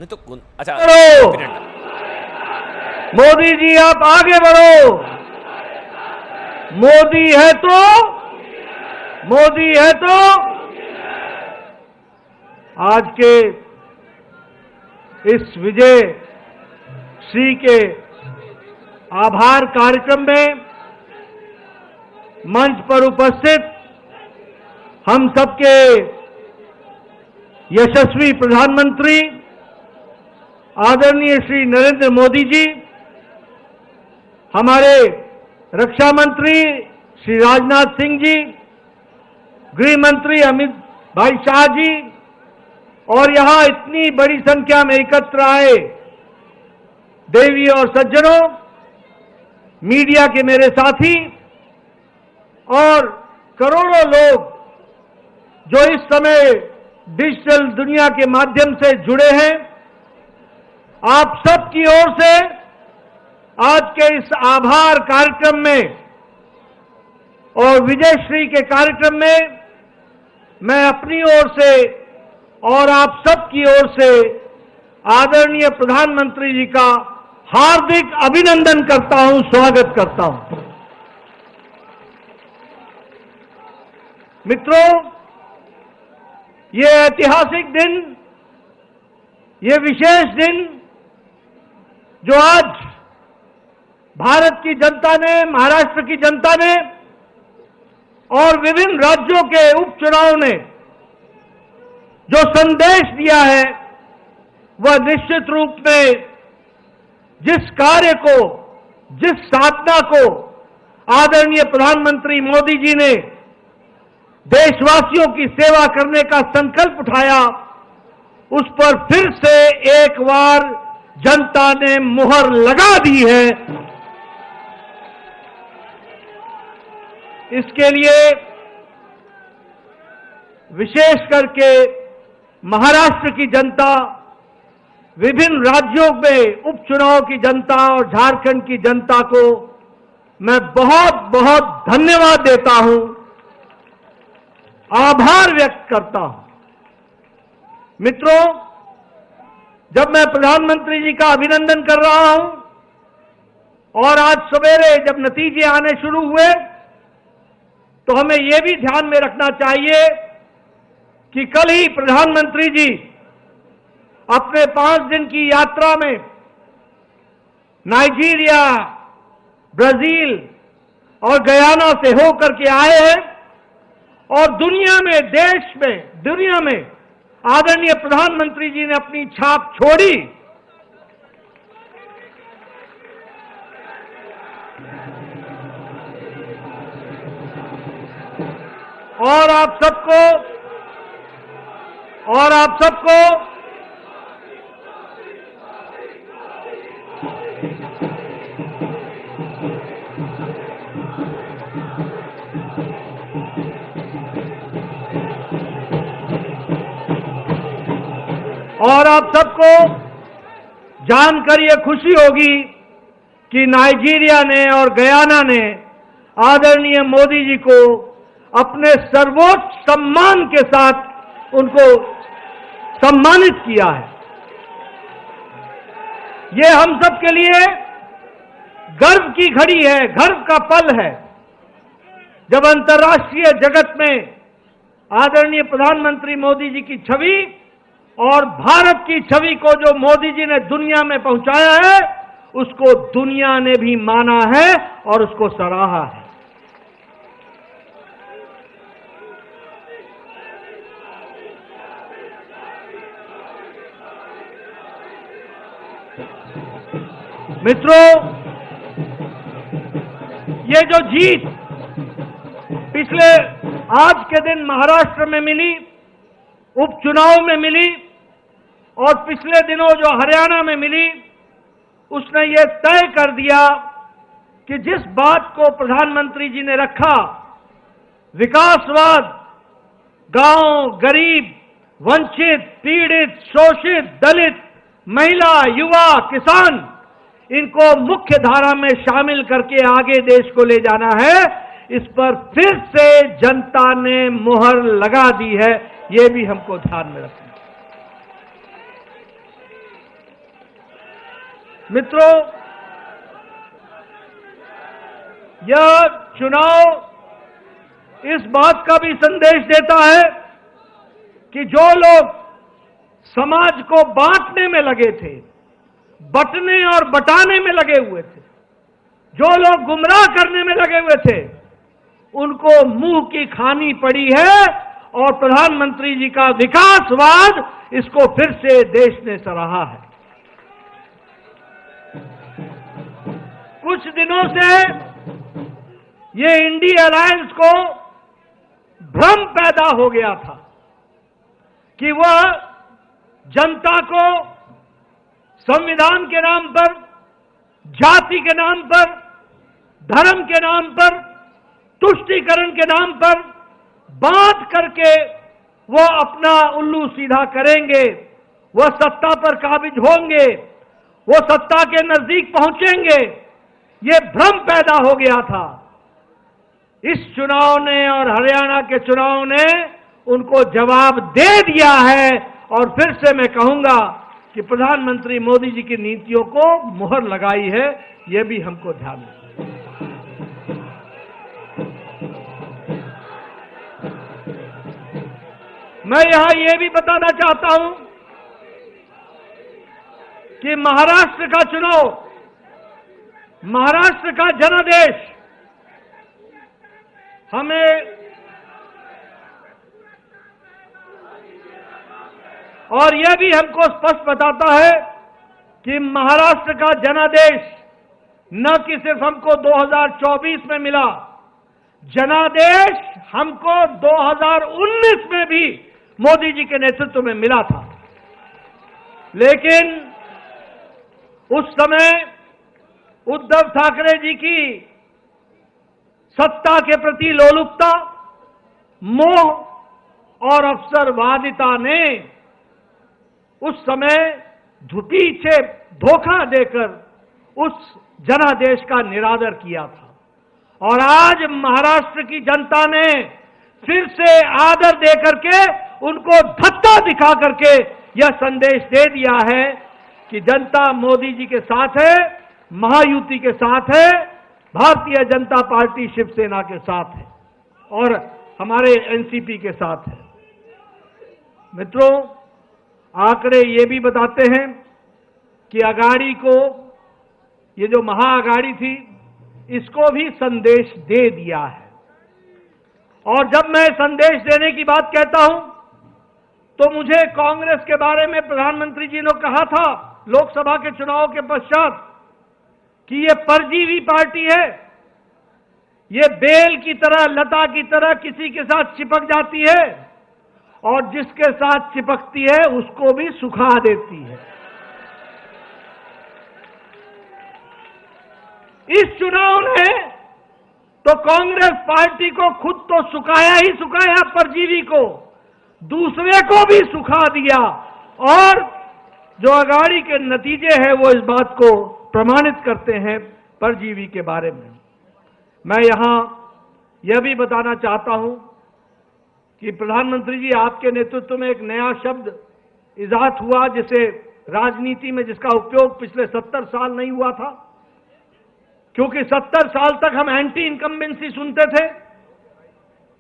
नहीं तो अच्छा बढ़ो मोदी जी, आप आगे बढ़ो। मोदी है तो आज के इस विजय श्री के आभार कार्यक्रम में मंच पर उपस्थित हम सबके यशस्वी प्रधानमंत्री आदरणीय श्री नरेंद्र मोदी जी, हमारे रक्षा मंत्री श्री राजनाथ सिंह जी, गृह मंत्री अमित भाई शाह जी, और यहां इतनी बड़ी संख्या में एकत्र आए देवी और सज्जनों, मीडिया के मेरे साथी और करोड़ों लोग जो इस समय डिजिटल दुनिया के माध्यम से जुड़े हैं, आप सब की ओर से आज के इस आभार कार्यक्रम में और विजयश्री के कार्यक्रम में मैं अपनी ओर से और आप सब की ओर से आदरणीय प्रधानमंत्री जी का हार्दिक अभिनंदन करता हूं, स्वागत करता हूं। मित्रों, ये ऐतिहासिक दिन, ये विशेष दिन जो आज भारत की जनता ने, महाराष्ट्र की जनता ने और विभिन्न राज्यों के उपचुनाव ने जो संदेश दिया है, वह निश्चित रूप में जिस कार्य को, जिस साधना को आदरणीय प्रधानमंत्री मोदी जी ने देशवासियों की सेवा करने का संकल्प उठाया, उस पर फिर से एक बार जनता ने मुहर लगा दी है। इसके लिए विशेष करके महाराष्ट्र की जनता, विभिन्न राज्यों में उपचुनाव की जनता और झारखंड की जनता को मैं बहुत बहुत धन्यवाद देता हूं, आभार व्यक्त करता हूं। मित्रों, जब मैं प्रधानमंत्री जी का अभिनंदन कर रहा हूं और आज सवेरे जब नतीजे आने शुरू हुए, तो हमें यह भी ध्यान में रखना चाहिए कि कल ही प्रधानमंत्री जी अपने 5 दिन की यात्रा में नाइजीरिया, ब्राजील और गयाना से होकर के आए हैं और दुनिया में, देश में, दुनिया में आदरणीय प्रधानमंत्री जी ने अपनी छाप छोड़ी। और आप सबको जानकर यह खुशी होगी कि नाइजीरिया ने और गयाना ने आदरणीय मोदी जी को अपने सर्वोच्च सम्मान के साथ उनको सम्मानित किया है। ये हम सब के लिए गर्व की घड़ी है, गर्व का पल है, जब अंतर्राष्ट्रीय जगत में आदरणीय प्रधानमंत्री मोदी जी की छवि और भारत की छवि को जो मोदी जी ने दुनिया में पहुंचाया है, उसको दुनिया ने भी माना है और उसको सराहा है। मित्रों, ये जो जीत पिछले आज के दिन महाराष्ट्र में मिली, उपचुनाव में मिली और पिछले दिनों जो हरियाणा में मिली, उसने ये तय कर दिया कि जिस बात को प्रधानमंत्री जी ने रखा, विकासवाद, गांव, गरीब, वंचित, पीड़ित, शोषित, दलित, महिला, युवा, किसान, इनको मुख्य धारा में शामिल करके आगे देश को ले जाना है, इस पर फिर से जनता ने मुहर लगा दी है। ये भी हमको ध्यान में रखना। मित्रों, यह चुनाव इस बात का भी संदेश देता है कि जो लोग समाज को बांटने में लगे थे, बंटने और बटाने में लगे हुए थे, जो लोग गुमराह करने में लगे हुए थे, उनको मुंह की खानी पड़ी है और प्रधानमंत्री जी का विकासवाद इसको फिर से देश ने सराहा है। कुछ दिनों से ये इंडी अलायंस को भ्रम पैदा हो गया था कि वह जनता को संविधान के नाम पर, जाति के नाम पर, धर्म के नाम पर, तुष्टीकरण के नाम पर बांट करके वो अपना उल्लू सीधा करेंगे, वह सत्ता पर काबिज होंगे, वो सत्ता के नजदीक पहुंचेंगे। ये भ्रम पैदा हो गया था। इस चुनाव ने और हरियाणा के चुनाव ने उनको जवाब दे दिया है और फिर से मैं कहूंगा कि प्रधानमंत्री मोदी जी की नीतियों को मुहर लगाई है। यह भी हमको ध्यान रखना। मैं यहां यह भी बताना चाहता हूं कि महाराष्ट्र का चुनाव, महाराष्ट्र का जनादेश हमें और यह भी हमको स्पष्ट बताता है कि महाराष्ट्र का जनादेश न कि सिर्फ हमको 2024 में मिला, जनादेश हमको 2019 में भी मोदी जी के नेतृत्व में मिला था। लेकिन उस समय उद्धव ठाकरे जी की सत्ता के प्रति लोलुपता, मोह और अवसरवादिता ने उस समय पीछे धोखा देकर उस जनादेश का निरादर किया था। और आज महाराष्ट्र की जनता ने फिर से आदर दे करके उनको धत्ता दिखा करके यह संदेश दे दिया है कि जनता मोदी जी के साथ है, महायुति के साथ है, भारतीय जनता पार्टी शिवसेना के साथ है और हमारे एनसीपी के साथ है। मित्रों, आंकड़े ये भी बताते हैं कि अगाड़ी को, ये जो महाअगाड़ी थी, इसको भी संदेश दे दिया है। और जब मैं संदेश देने की बात कहता हूं तो मुझे कांग्रेस के बारे में प्रधानमंत्री जी ने कहा था लोकसभा के चुनाव के पश्चात कि ये परजीवी पार्टी है, ये बेल की तरह, लता की तरह किसी के साथ चिपक जाती है और जिसके साथ चिपकती है उसको भी सुखा देती है। इस चुनाव ने तो कांग्रेस पार्टी को खुद तो सुखाया ही सुखाया, परजीवी को, दूसरे को भी सुखा दिया। और जो अगाड़ी के नतीजे हैं वो इस बात को प्रमाणित करते हैं परजीवी के बारे में। मैं यहां यह भी बताना चाहता हूं कि प्रधानमंत्री जी, आपके नेतृत्व में एक नया शब्द इजाद हुआ जिसे राजनीति में, जिसका उपयोग पिछले 70 साल नहीं हुआ था, क्योंकि 70 साल तक हम एंटी इनकम्बेंसी सुनते थे।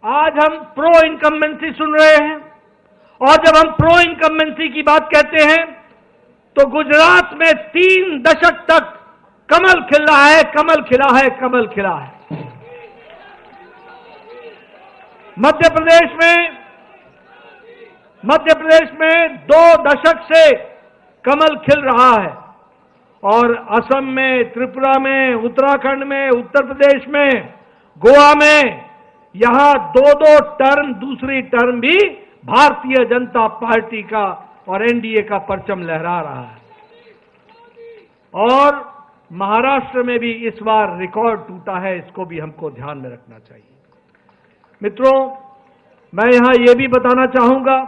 आज हम प्रो इनकम्बेंसी सुन रहे हैं। और जब हम प्रो इनकम्बेंसी की बात कहते हैं तो गुजरात में 3 दशक तक कमल खिला है, कमल खिला है, कमल खिला है। मध्य प्रदेश में 2 दशक से कमल खिल रहा है और असम में, त्रिपुरा में, उत्तराखंड में, उत्तर प्रदेश में, गोवा में, यहां 2-2 टर्म, दूसरी टर्म भी भारतीय जनता पार्टी का और एनडीए का परचम लहरा रहा है। और महाराष्ट्र में भी इस बार रिकॉर्ड टूटा है, इसको भी हमको ध्यान में रखना चाहिए। मित्रों, मैं यहां यह भी बताना चाहूंगा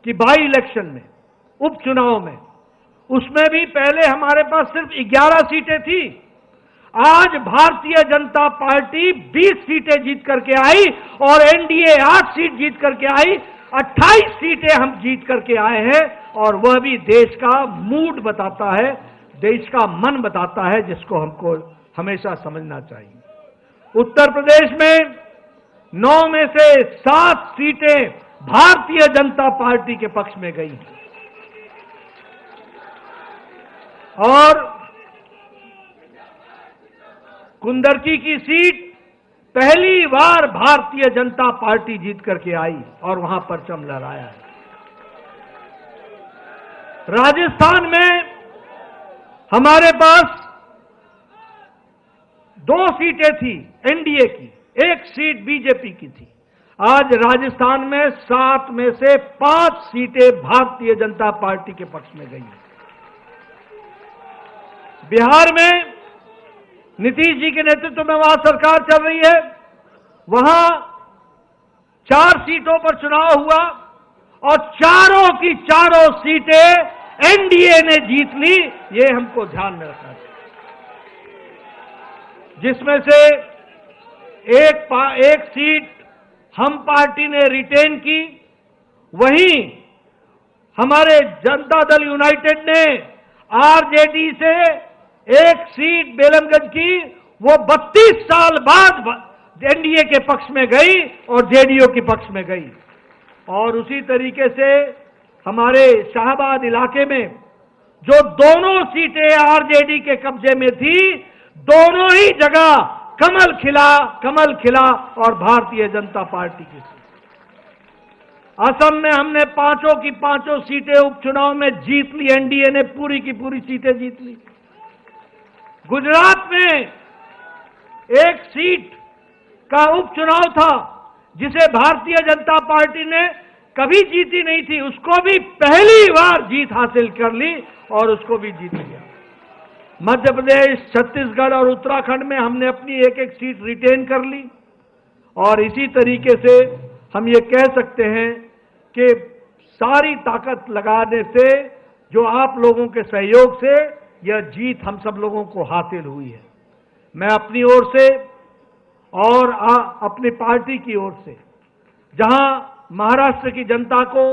कि बाई इलेक्शन में, उपचुनाव में, उसमें भी पहले हमारे पास सिर्फ 11 सीटें थी। आज भारतीय जनता पार्टी 20 सीटें जीत करके आई और एनडीए 8 सीट जीत करके आई। 28 सीटें हम जीत करके आए हैं और वह भी देश का मूड बताता है, देश का मन बताता है, जिसको हमको हमेशा समझना चाहिए। उत्तर प्रदेश में 9 में से 7 सीटें भारतीय जनता पार्टी के पक्ष में गई और कुंदरकी की सीट पहली बार भारतीय जनता पार्टी जीत करके आई और वहां परचम लहराया है। राजस्थान में हमारे पास 2 सीटें थी एनडीए की, 1 सीट बीजेपी की थी। आज राजस्थान में 7 में से 5 सीटें भारतीय जनता पार्टी के पक्ष में गई हैं। बिहार में नीतीश जी के नेतृत्व में वहां सरकार चल रही है, वहां 4 सीटों पर चुनाव हुआ और चारों की चारों सीटें एनडीए ने जीत ली। ये हमको ध्यान में रखना चाहिए, जिसमें से एक सीट हम पार्टी ने रिटेन की। वहीं हमारे जनता दल यूनाइटेड ने आरजेडी से 1 सीट बेलमगंज की, वो 32 साल बाद एनडीए के पक्ष में गई और जेडीयू के पक्ष में गई। और उसी तरीके से हमारे शाहबाद इलाके में जो दोनों सीटें आरजेडी के कब्जे में थी, दोनों ही जगह कमल खिला और भारतीय जनता पार्टी की सीट। असम में हमने 5 की 5 सीटें उपचुनाव में जीत ली, एनडीए ने पूरी की पूरी सीटें जीत ली। गुजरात में 1 सीट का उपचुनाव था जिसे भारतीय जनता पार्टी ने कभी जीती नहीं थी, उसको भी पहली बार जीत हासिल कर ली और उसको भी जीत लिया। मध्य प्रदेश, छत्तीसगढ़ और उत्तराखंड में हमने अपनी 1-1 सीट रिटेन कर ली। और इसी तरीके से हम ये कह सकते हैं कि सारी ताकत लगाने से, जो आप लोगों के सहयोग से यह जीत हम सब लोगों को हासिल हुई है। मैं अपनी ओर से और अपनी पार्टी की ओर से, जहां महाराष्ट्र की जनता को,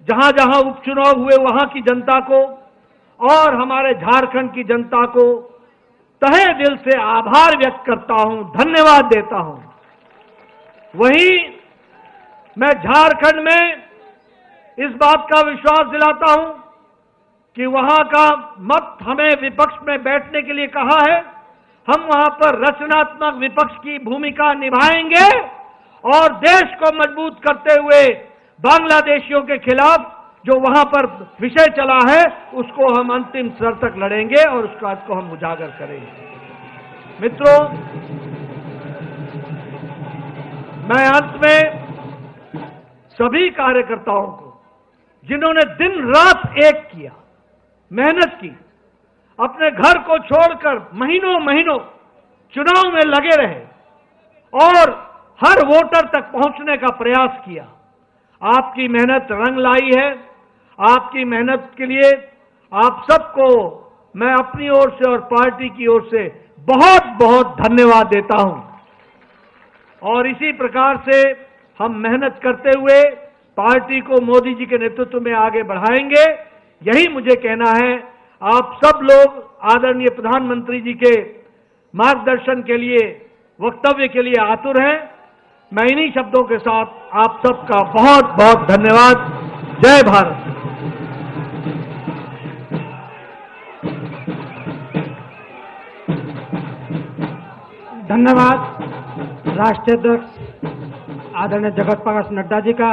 जहां जहां उपचुनाव हुए वहां की जनता को और हमारे झारखंड की जनता को तहे दिल से आभार व्यक्त करता हूं, धन्यवाद देता हूं। वहीं मैं झारखंड में इस बात का विश्वास दिलाता हूं कि वहां का मत हमें विपक्ष में बैठने के लिए कहा है, हम वहां पर रचनात्मक विपक्ष की भूमिका निभाएंगे और देश को मजबूत करते हुए बांग्लादेशियों के खिलाफ जो वहां पर विषय चला है उसको हम अंतिम स्तर तक लड़ेंगे और उस बात को हम उजागर करेंगे। मित्रों, मैं अंत में सभी कार्यकर्ताओं को, जिन्होंने दिन रात एक किया, मेहनत की, अपने घर को छोड़कर महीनों चुनाव में लगे रहे और हर वोटर तक पहुंचने का प्रयास किया, आपकी मेहनत रंग लाई है। आपकी मेहनत के लिए आप सबको मैं अपनी ओर से और पार्टी की ओर से बहुत बहुत धन्यवाद देता हूं। और इसी प्रकार से हम मेहनत करते हुए पार्टी को मोदी जी के नेतृत्व में आगे बढ़ाएंगे, यही मुझे कहना है। आप सब लोग आदरणीय प्रधानमंत्री जी के मार्गदर्शन के लिए, वक्तव्य के लिए आतुर हैं। मैं इन्हीं शब्दों के साथ आप सबका बहुत बहुत धन्यवाद। जय भारत। धन्यवाद राष्ट्रीय अध्यक्ष आदरणीय जगत प्रकाश नड्डा जी का।